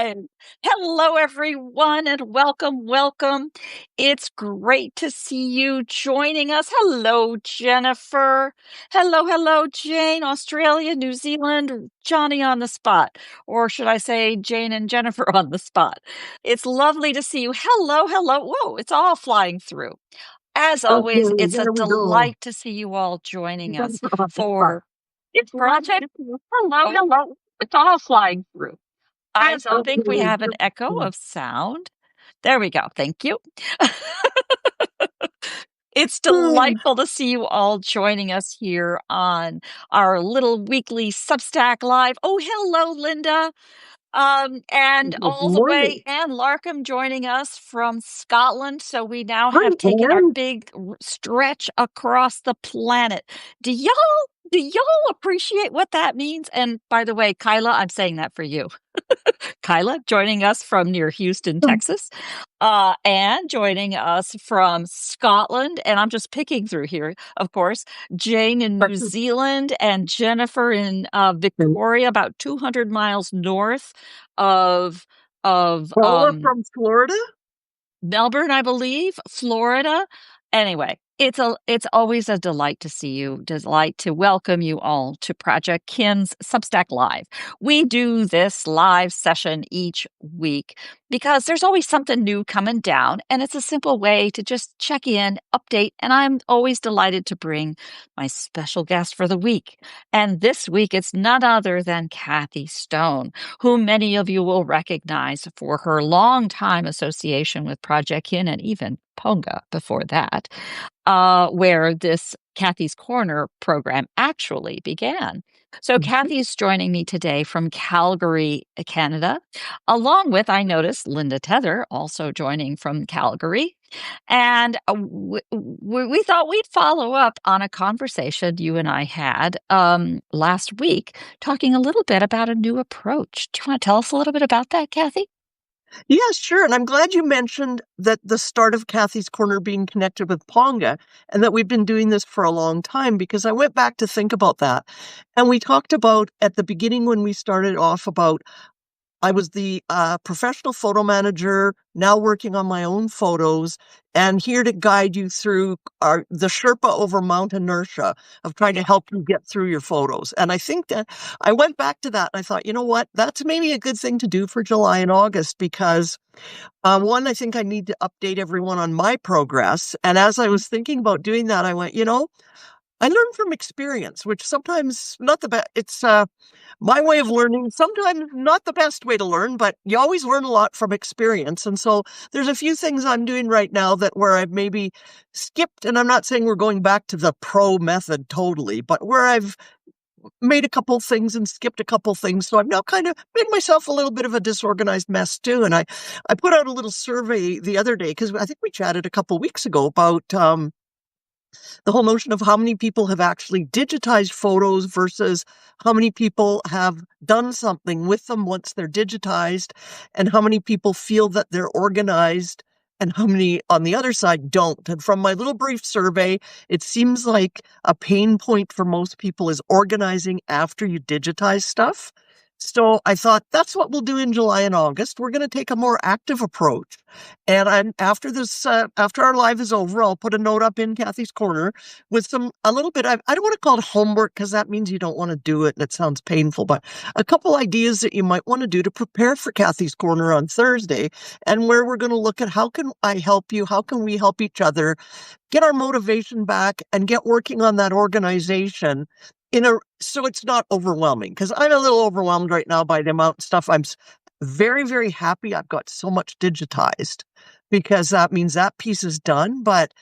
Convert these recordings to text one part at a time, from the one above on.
live. Hello, everyone, and welcome, welcome. It's great to see you joining us. Hello, Jennifer. Hello, Jane, Australia, New Zealand, Johnny on the spot. Or should I say Jane and Jennifer on the spot? It's lovely to see you. Hello. Whoa, it's all flying through. As always, Okay, it's a there we go. delight to see you all joining You got us it on the spot. for Hello. It's all flying through. I don't think we Okay, have an echo of sound. There we go. Thank you. It's delightful to see you all joining us here on our little weekly Substack Live. Oh, hello, Linda. And Good all the morning. way, Anne Larkham joining us from Scotland. So we now Hi, have taken our Anne. big stretch across the planet. Do y'all appreciate what that means? And by the way, Kyla, I'm saying that for you. Kyla joining us from near Houston, Texas, and joining us from Scotland. And I'm just picking through here, of course, Jane in New Zealand and Jennifer in Victoria, about 200 miles north of Paula from Florida. Melbourne, I believe, Florida. Anyway, it's always a delight to see you, delight to welcome you all to Projectkin's Substack Live. We do this live session each week because there's always something new coming down, and it's a simple way to just check in, update, and I'm always delighted to bring my special guest for the week. And this week, it's none other than Kathy Stone, whom many of you will recognize for her long-time association with Projectkin and even Ponga before that, where this Kathy's Corner program actually began. So Kathy's joining me today from Calgary, Canada, along with, I noticed, Linda Tether also joining from Calgary. And we thought we'd follow up on a conversation you and I had last week, talking a little bit about a new approach. Do you want to tell us a little bit about that, Kathy? Yeah, sure. And I'm glad you mentioned that the start of Kathy's Corner being connected with Ponga and that we've been doing this for a long time, because I went back to think about that. And we talked about at the beginning when we started off about I was the professional photo manager, now working on my own photos, and here to guide you through the Sherpa over Mount Inertia of trying to help you get through your photos. And I think that I went back to that and I thought, you know what, that's maybe a good thing to do for July and August, because one, I think I need to update everyone on my progress. And as I was thinking about doing that, I went, I learn from experience, which sometimes not the best. It's my way of learning, sometimes not the best way to learn, but you always learn a lot from experience. And so there's a few things I'm doing right now that where I've maybe skipped, and I'm not saying we're going back to the pro method totally, but where I've made a couple things and skipped a couple things. So I've now kind of made myself a little bit of a disorganized mess too. And I put out a little survey the other day, because I think we chatted a couple weeks ago about the whole notion of how many people have actually digitized photos versus how many people have done something with them once they're digitized, and how many people feel that they're organized and how many on the other side don't. And from my little brief survey, it seems like a pain point for most people is organizing after you digitize stuff. So I thought that's what we'll do in July and August. We're going to take a more active approach. And after this, after our live is over, I'll put a note up in Kathy's Corner with a little bit, I don't want to call it homework because that means you don't want to do it and it sounds painful, but a couple ideas that you might want to do to prepare for Kathy's Corner on Thursday, and where we're going to look at how can I help you? How can we help each other get our motivation back and get working on that organization so it's not overwhelming, because I'm a little overwhelmed right now by the amount of stuff. I'm very, very happy I've got so much digitized, because that means that piece is done. But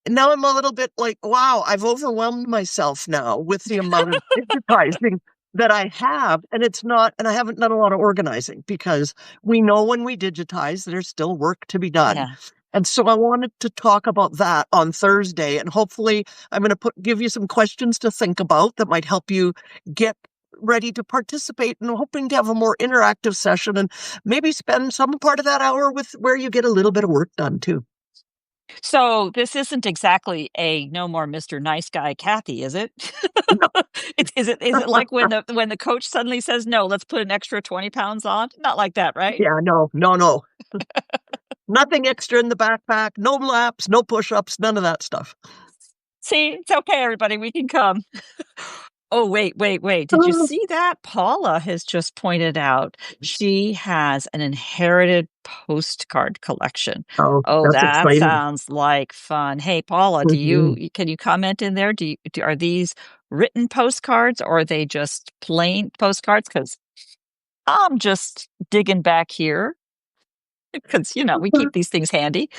now I'm a little bit like, wow, I've overwhelmed myself now with the amount of digitizing that I have. And I haven't done a lot of organizing, because we know when we digitize, there's still work to be done. Yeah. And so I wanted to talk about that on Thursday, and hopefully I'm going to give you some questions to think about that might help you get ready to participate, and hoping to have a more interactive session and maybe spend some part of that hour with where you get a little bit of work done too. So this isn't exactly a no more Mr. Nice Guy Kathy, is it? No. Is it like when the coach suddenly says, "No, let's put an extra 20 pounds on?" Not like that, right? Yeah, no, no, no. Nothing extra in the backpack, no laps, no push-ups, none of that stuff. See, it's okay, everybody, we can come. Oh, wait, wait, wait. Did you see that? Paula has just pointed out she has an inherited postcard collection. Oh, Oh, that's that exciting. sounds like fun. Hey, Paula, Mhm. can you comment in there? Are these written postcards or are they just plain postcards? Because I'm just digging back here because, we keep these things handy.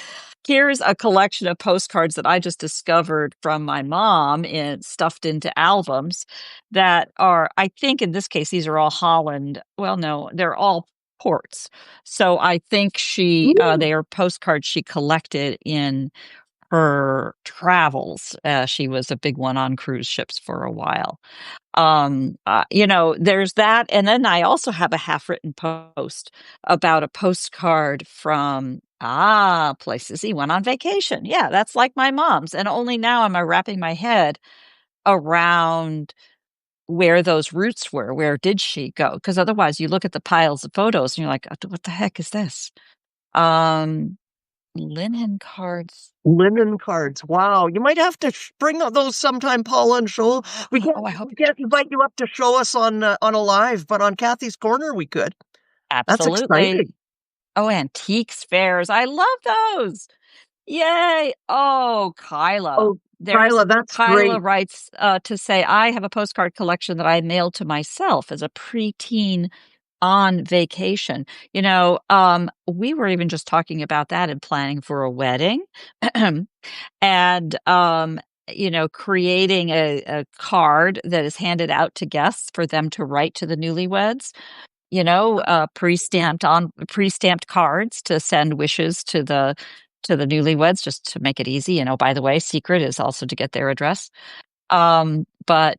Here's a collection of postcards that I just discovered from my mom in stuffed into albums that are, I think in this case, these are all Holland. Well, no, they're all ports. So I think they are postcards she collected in her travels. She was a big one on cruise ships for a while. There's that. And then I also have a half written post about a postcard from, places he went on vacation. Yeah, that's like my mom's. And only now am I wrapping my head around where those roots were. Where did she go? Because otherwise you look at the piles of photos and you're like, what the heck is this? Um, Linen cards. Linen cards. Wow. You might have to bring those sometime, Paula, and show. We can't, Oh, I hope we can't invite you up to show us on a live, but on Kathy's Corner we could. That's absolutely. exciting. Oh, antiques fairs. I love those. Yay! Oh, Kyla. Oh, There's Kyla, that's Kyla great. writes to say, I have a postcard collection that I mailed to myself as a preteen on vacation. We were even just talking about that and planning for a wedding and, creating a card that is handed out to guests for them to write to the newlyweds, pre-stamped cards to send wishes to the newlyweds just to make it easy. By the way, secret is also to get their address. But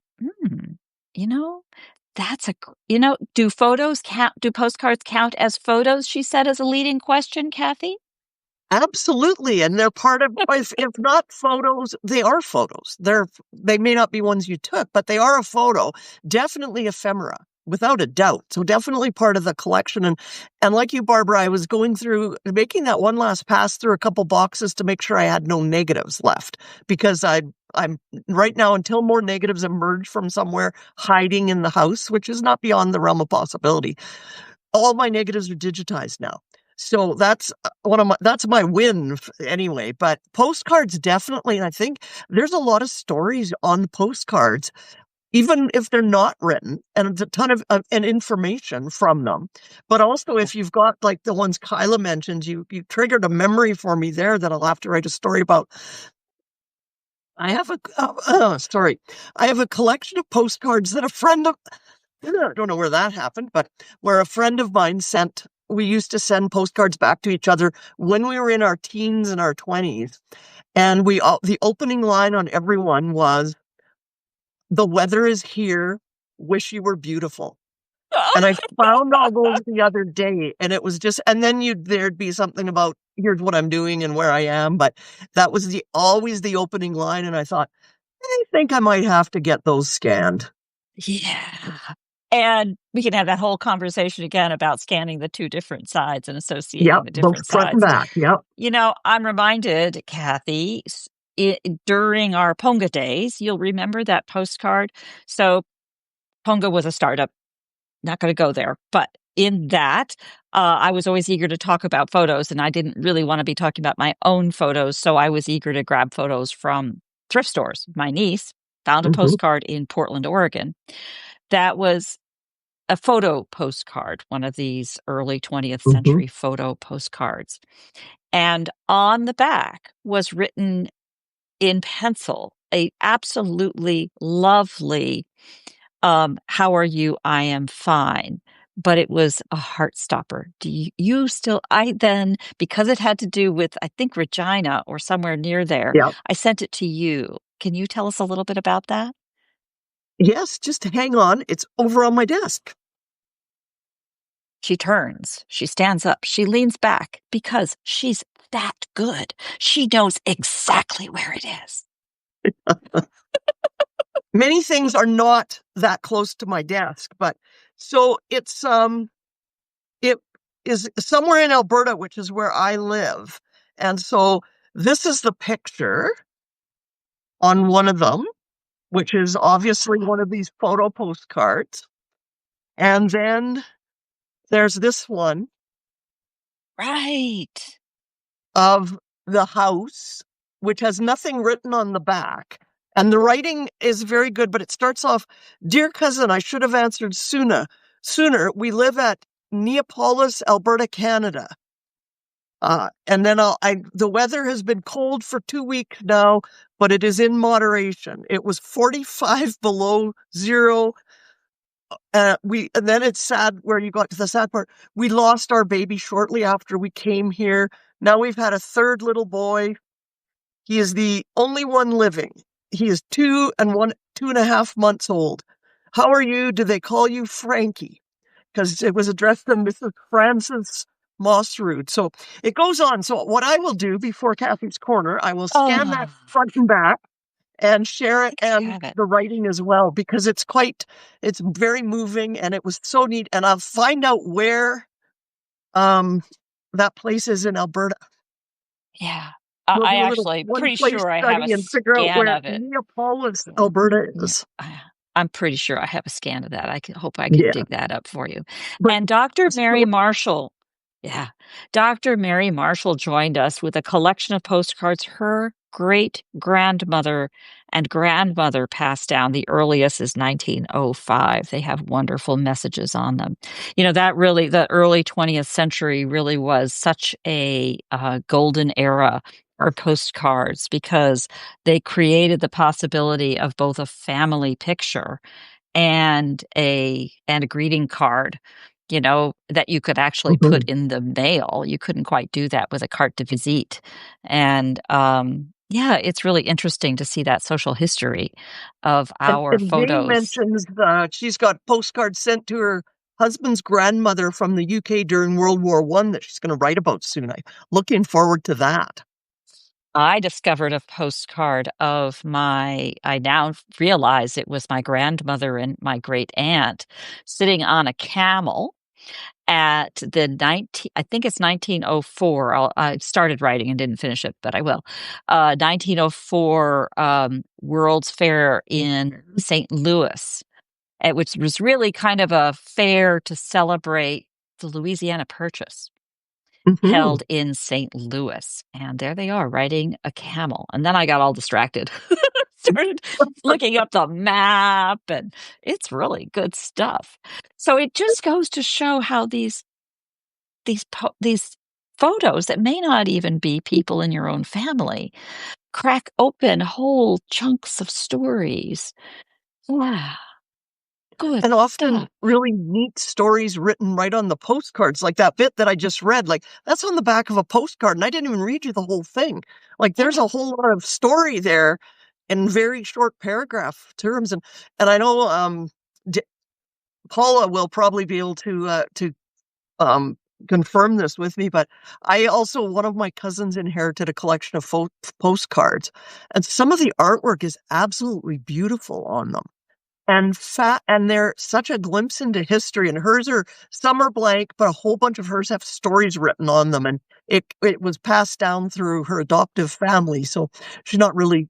you know, do postcards count as photos? She said as a leading question, Kathy. Absolutely, and they're part of if not photos, they are photos. They may not be ones you took, but they are a photo. Definitely ephemera, without a doubt. So definitely part of the collection. And like you, Barbara, I was going through making that one last pass through a couple boxes to make sure I had no negatives left because I'm right now until more negatives emerge from somewhere hiding in the house, which is not beyond the realm of possibility. All my negatives are digitized now. So that's that's my win anyway. But postcards definitely, and I think there's a lot of stories on postcards, even if they're not written, and it's a ton of and information from them. But also, if you've got like the ones Kyla mentioned, you triggered a memory for me there that I'll have to write a story about. I have sorry, I have a collection of postcards that a friend of I don't know where that happened, but where a friend of mine we used to send postcards back to each other when we were in our teens and our 20s. And the opening line on every one was, "The weather is here. Wish you were beautiful." And I found all those the other day, and it was just, and then there'd be something about, "Here's what I'm doing and where I am." But that was always the opening line. And I thought, I think I might have to get those scanned. Yeah. And we can have that whole conversation again about scanning the two different sides and associating Yep, the both different front and sides. back. Yep. I'm reminded, Kathy, during our Ponga days, you'll remember that postcard. So Ponga was a startup, not going to go there, but in that, I was always eager to talk about photos, and I didn't really want to be talking about my own photos. So I was eager to grab photos from thrift stores. My niece found a Hmm. postcard in Portland, Oregon that was a photo postcard, one of these early 20th Hmm. century photo postcards. And on the back was written in pencil, a absolutely lovely, "How are you? I am fine." But it was a heart stopper. Do you still I then, because it had to do with, I think, Regina or somewhere near there, Yep. I sent it to you. Can you tell us a little bit about that? Yes, just hang on. It's over on my desk. She turns, she stands up, she leans back because she's that good. She knows exactly where it is. Many things are not that close to my desk, but so it is somewhere in Alberta, which is where I live. And so this is the picture on one of them, which is obviously one of these photo postcards. And then there's this one Right. of the house, which has nothing written on the back. And the writing is very good, but it starts off, "Dear cousin, I should have answered sooner. We live at Neapolis, Alberta, Canada." And then the weather has been cold for 2 weeks now, but it is in moderation. It was 45 below zero. And then it's sad where you got to the sad part. We lost our baby shortly after we came here. Now we've had a third little boy. He is the only one living. He is 2.5 months old. How are you? Do they call you Frankie? Because it was addressed to Mrs. Frances Mossrood. So it goes on. So what I will do before Kathy's Corner, I will scan that Oh, front and back and share it I and have it. the writing as well, because it's very moving and it was so neat. And I'll find out where um, that place is in Alberta. Yeah. We'll I do a little actually one pretty place sure I have a study and figure out scan where of it. Neapolis, Yeah. Alberta Yeah. is. I'm pretty sure I have a scan of that. Hope I can Yeah. dig that up for you. But And Dr. Mary so, Marshall, yeah, Dr. Mary Marshall joined us with a collection of postcards her great grandmother and grandmother passed down. The earliest is 1905. They have wonderful messages on them. The early 20th century really was such a golden era for postcards because they created the possibility of both a family picture and a greeting card, that you could actually put mhm. in the mail. You couldn't quite do that with a carte de visite. And yeah, it's really interesting to see that social history of our And Jane photos. mentions she's got postcards sent to her husband's grandmother from the UK during World War One that she's going to write about soon. I'm looking forward to that. I discovered a postcard of I now realize it was my grandmother and my great aunt sitting on a camel at the 19 I think it's 1904. I started writing and didn't finish it, but I will. 1904 World's Fair in St. Louis, which was really kind of a fair to celebrate the Louisiana Purchase Hmm. held in St. Louis. And there they are riding a camel. And then I got all distracted. Started looking up the map, and it's really good stuff. So it just goes to show how these photos that may not even be people in your own family crack open whole chunks of stories. Wow, good And often stuff. really neat stories written right on the postcards, like that bit that I just read. Like that's on the back of a postcard, and I didn't even read you the whole thing. Like there's Yeah. a whole lot of story there in very short paragraph terms, and I know D- Paula will probably be able to um, confirm this with me, but one of my cousins inherited a collection of postcards, and some of the artwork is absolutely beautiful on them. And they're such a glimpse into history. And hers are some are blank, but a whole bunch of hers have stories written on them. And it was passed down through her adoptive family, so she's not really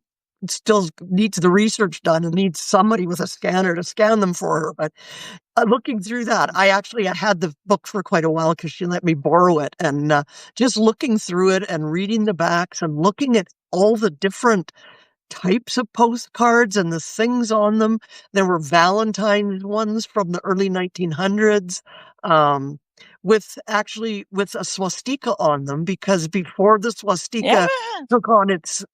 still needs the research done and needs somebody with a scanner to scan them for her. But looking through that, I had the book for quite a while because she let me borrow it, and just looking through it and reading the backs and looking at all the different types of postcards and the things on them. There were Valentine's ones from the early 1900s, um, with a swastika on them, because before the Yeah. swastika took on its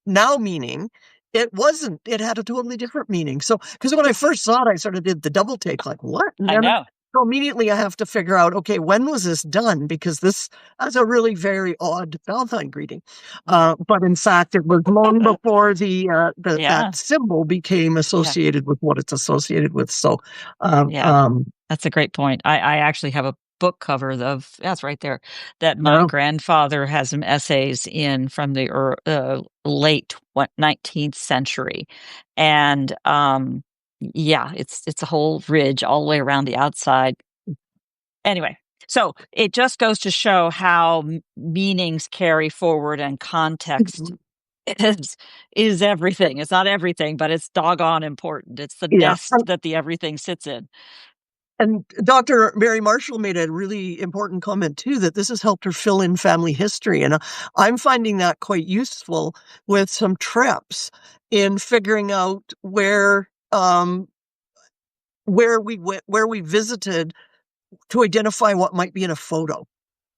now meaning, it wasn't. It had a totally different meaning. So, because when I first saw it, I sort of did the double take, like, what? And I then know. so immediately I have to figure out, okay, when was this done? Because this has a really very odd Valentine greeting. But in fact, it was long before that Yeah. symbol became Yeah. associated with what it's associated with. So, uh, Yeah. um, That's a great point. I actually have a book cover of that's right there that my Yeah. grandfather has some essays in from the late 19th century, and yeah, it's a whole ridge all the way around the outside. Anyway, so it just goes to show how meanings carry forward and context is is everything. It's not everything, but it's doggone important. It's the Yeah. nest that the everything sits in. And Dr. Mary Marshall made a really important comment too, that this has helped her fill in family history. And I'm finding that quite useful with some trips in figuring out where we visited to identify what might be in a photo.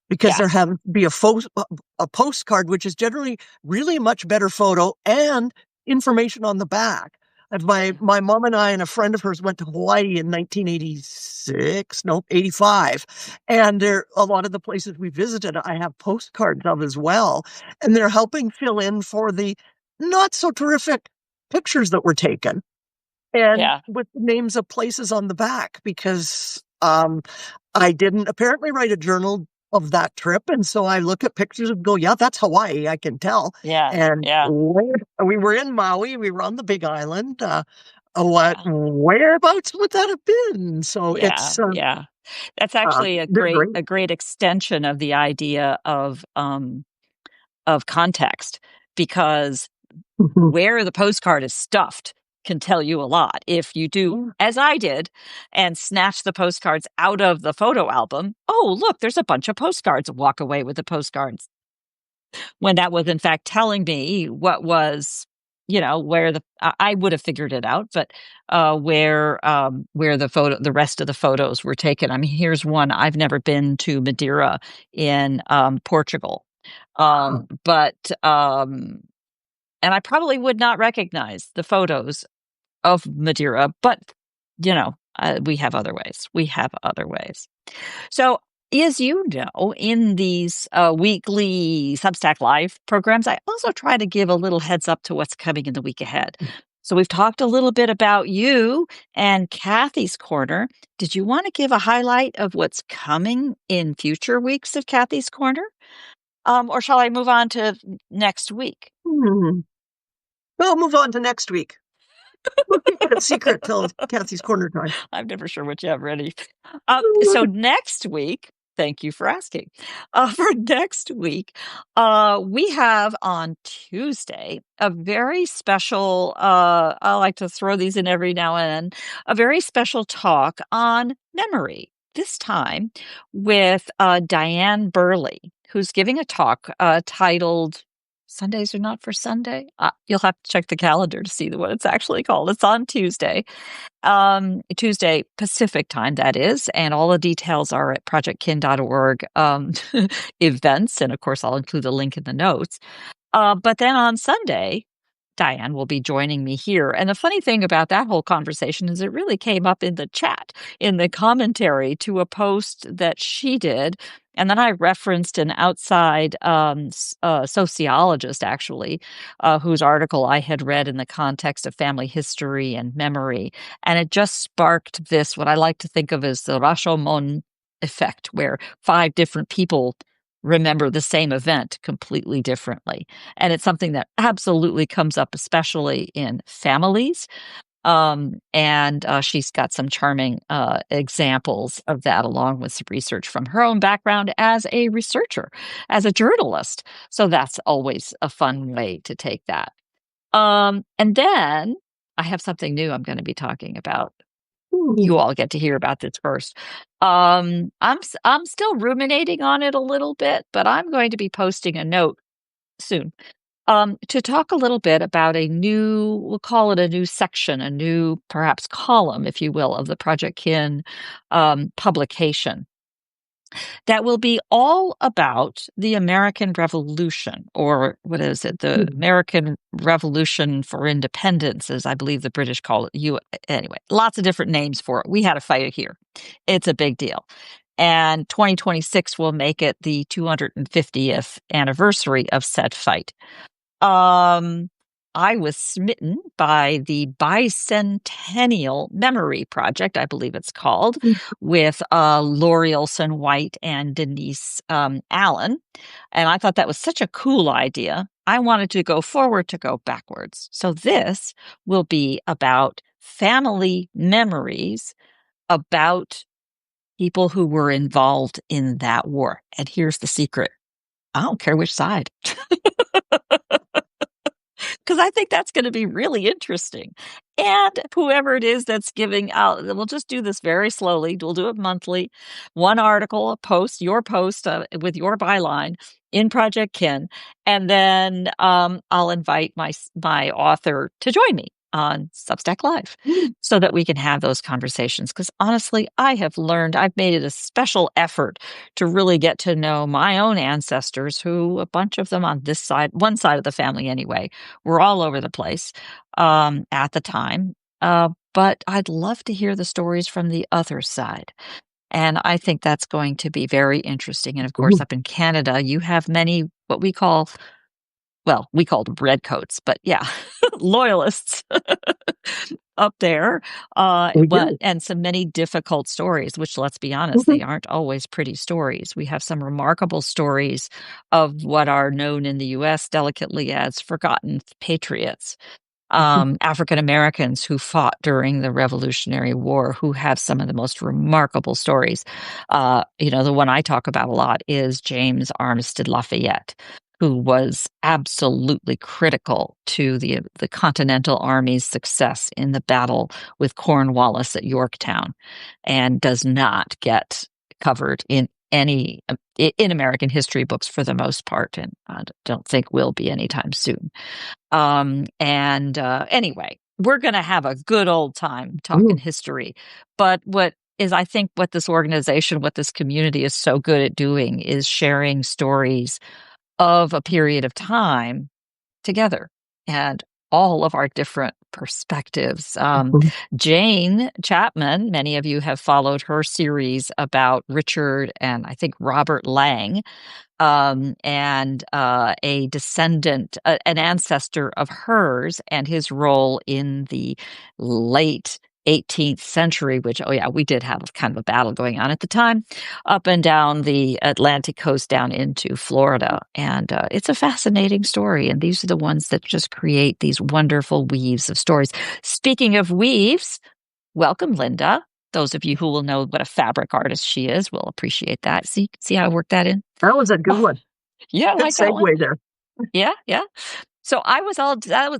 Because Yeah. there happens to be a postcard, which is generally really a much better photo and information on the back. And Yeah. my mom and I and a friend of hers went to Hawaii in 1986, no, 85. And there, a lot of the places we visited, I have postcards of as well. And they're helping fill in for the not so terrific pictures that were taken and Yeah. with the names of places on the back because I didn't apparently write a journal of that trip, and so I look at pictures and go, "Yeah, that's Hawaii, I can tell." Yeah. And Yeah. we were in Maui, we were on the Big Island. Yeah. Whereabouts would that have been? So Yeah. Yeah. That's actually they're great. a great extension of the idea of context, because Mhm. where the postcard is stuffed can tell you a lot. If you do, Yeah. as I did, and snatch the postcards out of the photo album, oh, look, there's a bunch of postcards. Walk away with the postcards. When that was, in fact, telling me what was, where I would have figured it out, but where the rest of the photos were taken. I mean, here's one. I've never been to Madeira in Portugal. But and I probably would not recognize the photos of Madeira, but we have other ways. We have other ways. So, as you know, in these weekly Substack Live programs, I also try to give a little heads up to what's coming in the week ahead. So, we've talked a little bit about you and Kathy's Corner. Did you want to give a highlight of what's coming in future weeks of Kathy's Corner? Or shall I move on to next week? Hmm. We'll move on to next week. We'll keep it a secret till Kathy's Corner time. I'm never sure what you have ready. So next week, thank you for asking. For next week, we have on Tuesday a very special, I like to throw these in every now and then, a very special talk on memory. This time with Diane Burley, who's giving a talk titled Sundays Are Not for Sunday. You'll have to check the calendar to see what it's actually called. It's on Tuesday Pacific time, that is, and all the details are at projectkin.org events, and of course, I'll include a link in the notes. But then on Sunday, Diane will be joining me here. And the funny thing about that whole conversation is it really came up in the chat, in the commentary to a post that she did. And then I referenced an outside sociologist, actually, whose article I had read in the context of family history and memory. And it just sparked this, what I like to think of as the Rashomon effect, where 5 different people remember the same event completely differently. And it's something that absolutely comes up, especially in families. And she's got some charming examples of that, along with some research from her own background as a researcher, as a journalist. So that's always a fun way to take that. And then I have something new I'm going to be talking about. You all get to hear about this first. I'm still ruminating on it a little bit, but I'm going to be posting a note soon to talk a little bit about we'll call it a new section, a new perhaps column, if you will, of the Projectkin publication that will be all about the American Revolution, or what is it? The American Revolution for Independence, as I believe the British call it. Anyway, lots of different names for it. We had a fight here. It's a big deal. And 2026 will make it the 250th anniversary of said fight. Um, I was smitten by the Bicentennial Memory Project, I believe it's called, with Lori Olson White and Denise Allen. And I thought that was such a cool idea. I wanted to go forward to go backwards. So this will be about family memories about people who were involved in that war. And here's the secret. I don't care which side. Because I think that's going to be really interesting. And whoever it is that's giving out, we'll just do this very slowly. We'll do it monthly. One article, a post, your post with your byline in Projectkin, and then I'll invite my author to join me on Substack Live so that we can have those conversations. Because honestly, I've made it a special effort to really get to know my own ancestors, who a bunch of them on this side, one side of the family anyway, were all over the place at the time. But I'd love to hear the stories from the other side. And I think that's going to be very interesting. And of course, Mhm. up in Canada, you have many what we call, well, we called them redcoats, but yeah, loyalists up there. We But do. and some many difficult stories, which let's be honest, Mhm. they aren't always pretty stories. We have some remarkable stories of what are known in the US delicately as forgotten patriots, African Americans who fought during the Revolutionary War, who have some of the most remarkable stories. The one I talk about a lot is James Armistead Lafayette, who was absolutely critical to the Continental Army's success in the battle with Cornwallis at Yorktown, and does not get covered in any in American history books for the most part, and I don't think will be anytime soon. Anyway, we're going to have a good old time talking Mhm. history. But I think what this organization, what this community is so good at doing is sharing stories of a period of time together and all of our different perspectives. Mhm. Jane Chapman, many of you have followed her series about Richard and I think Robert Lang, and a descendant, an ancestor of hers, and his role in the late 18th century, which, oh, yeah, we did have kind of a battle going on at the time, up and down the Atlantic coast down into Florida. And it's a fascinating story. And these are the ones that just create these wonderful weaves of stories. Speaking of weaves, welcome, Linda. Those of you who will know what a fabric artist she is will appreciate that. See how I worked that in? That was a good Oh, one. yeah, I Good like that one. segue there. Yeah, yeah. So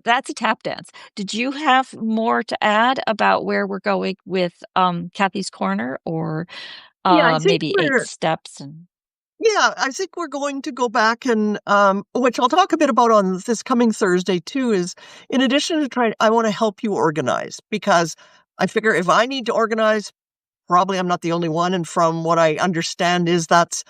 that's a tap dance. Did you have more to add about where we're going with Kathy's Corner, or Yeah, I think maybe eight we're steps and Yeah, I think we're going to go back and which I'll talk a bit about on this coming Thursday too, is in addition to trying, I want to help you organize because I figure if I need to organize, probably I'm not the only one. And from what I understand is that's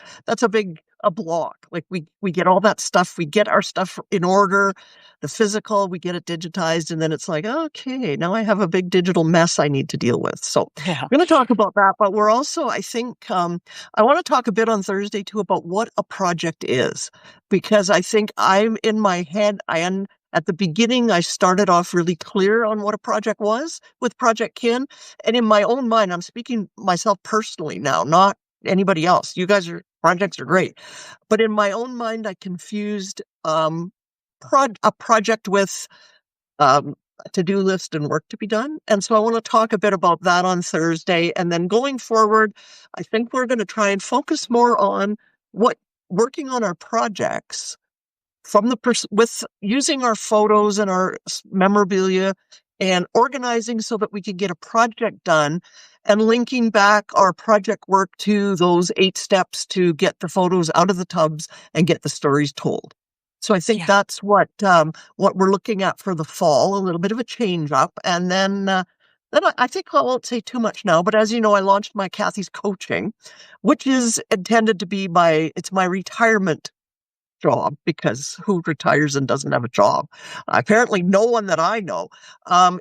a block. Like we get all that stuff, we get our stuff in order, the physical, we get it digitized, and then it's like, okay, now I have a big digital mess I need to deal with. So yeah, we're going to talk about that, but we're also, I think, I want to talk a bit on Thursday too about what a project is, because I think I'm in my head, at the beginning, I started off really clear on what a project was with Projectkin. And in my own mind, I'm speaking myself personally now, not anybody else. Projects are great. But in my own mind, I confused a project with a to-do list and work to be done. And so I want to talk a bit about that on Thursday. And then going forward, I think we're going to try and focus more on what working on our projects from with using our photos and our memorabilia and organizing so that we can get a project done and linking back our project work to those 8 steps to get the photos out of the tubs and get the stories told. So I think yeah, that's what we're looking at for the fall, a little bit of a change up. And then I think I won't say too much now, but as you know, I launched my Kathy's coaching, which is intended to be it's my retirement job, because who retires and doesn't have a job? Apparently, no one that I know,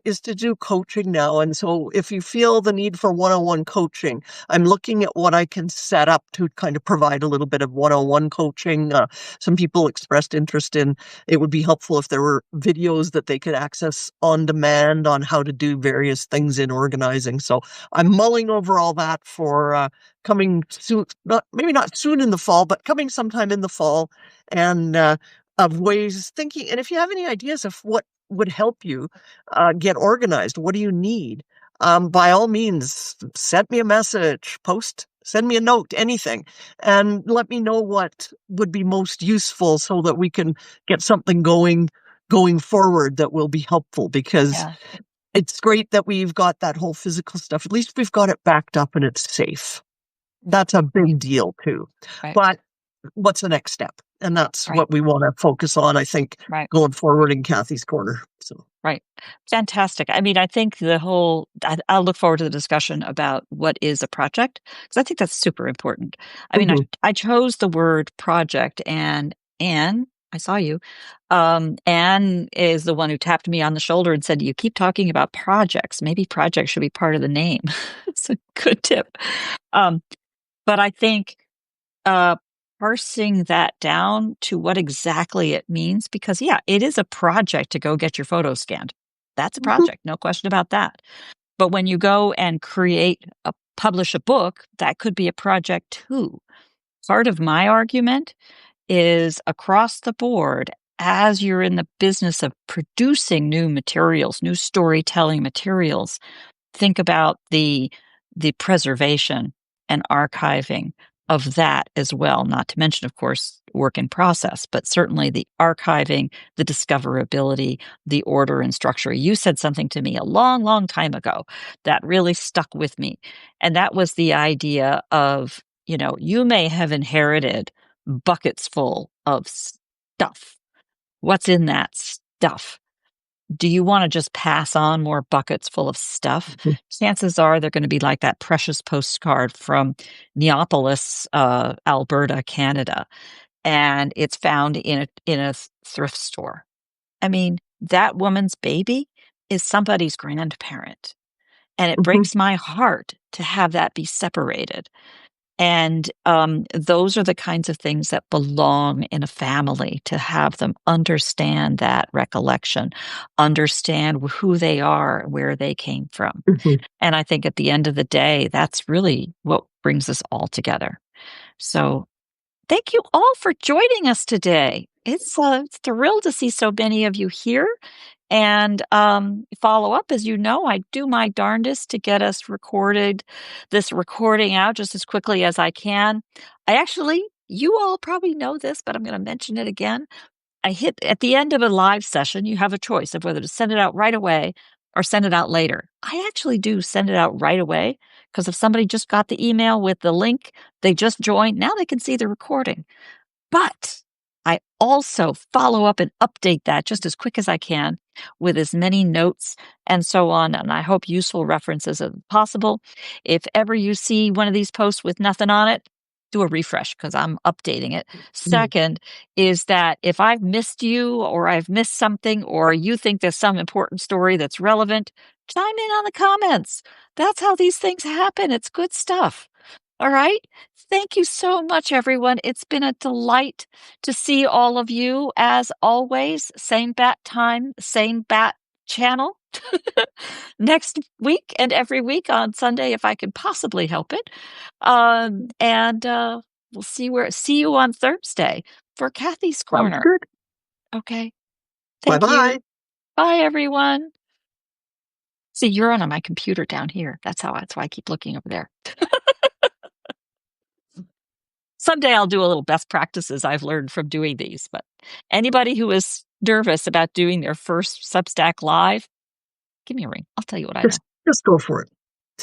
is to do coaching now. And so if you feel the need for one-on-one coaching, I'm looking at what I can set up to kind of provide a little bit of one-on-one coaching. Some people expressed interest in it would be helpful if there were videos that they could access on demand on how to do various things in organizing. So I'm mulling over all that for coming soon, maybe not soon in the fall, but coming sometime in the fall, and of ways thinking. And if you have any ideas of what would help you get organized, what do you need? By all means, send me a message, send me a note, anything, and let me know what would be most useful so that we can get something going forward that will be helpful, because Yeah. it's great that we've got that whole physical stuff. At least we've got it backed up and it's safe. That's a big deal too. Right. But what's the next step? And that's Right. what we want to focus on, I think, Right. going forward in Kathy's Corner. So, Right. Fantastic. I mean, I think I'll look forward to the discussion about what is a project, because I think that's super important. I mean, mhm, I chose the word project, and Anne, I saw you. Anne is the one who tapped me on the shoulder and said, "You keep talking about projects. Maybe projects should be part of the name." It's a good tip. Um, but I think uh, parsing that down to what exactly it means, because yeah, it is a project to go get your photos scanned. That's a mhm, project, no question about that. But when you go and publish a book, that could be a project too. Part of my argument is across the board, as you're in the business of producing new materials, new storytelling materials, think about the preservation and archiving of that as well, not to mention, of course, work in process, but certainly the archiving, the discoverability, the order and structure. You said something to me a long, long time ago that really stuck with me. And that was the idea of, you may have inherited buckets full of stuff. What's in that stuff? Do you wanna just pass on more buckets full of stuff? mhm, Chances are they're gonna be like that precious postcard from Neapolis, Alberta, Canada, and it's found in a thrift store. I mean, that woman's baby is somebody's grandparent, and it mhm, breaks my heart to have that be separated. And those are the kinds of things that belong in a family, to have them understand that recollection, understand who they are, where they came from. mhm. And I think at the end of the day, that's really what brings us all together. So thank you all for joining us today. It's thrilled to see so many of you here and follow up. As you know, I do my darndest to get this recording out just as quickly as I can. You all probably know this, but I'm going to mention it again. I hit at the end of a live session, you have a choice of whether to send it out right away or send it out later. I actually do send it out right away, because if somebody just got the email with the link, they just joined, now they can see the recording. But I also follow up and update that just as quick as I can with as many notes and so on. And I hope useful references as possible. If ever you see one of these posts with nothing on it, do a refresh, because I'm updating it. Mhm. Second is that if I've missed you or I've missed something, or you think there's some important story that's relevant, chime in on the comments. That's how these things happen. It's good stuff. All right. Thank you so much, everyone. It's been a delight to see all of you. As always, same bat time, same bat channel next week and every week on Sunday, if I can possibly help it. And we'll see you on Thursday for Kathy's Sounds Corner. good. Okay. Bye Thank bye. you. Bye, everyone. See, you're on my computer down here. That's why I keep looking over there. Someday I'll do a little best practices I've learned from doing these, but anybody who is nervous about doing their first Substack live, give me a ring. I'll tell you what I know. Just, just go for it.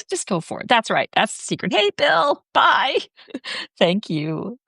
Just go for it. That's right. That's the secret. Hey, Bill. Bye. Thank you.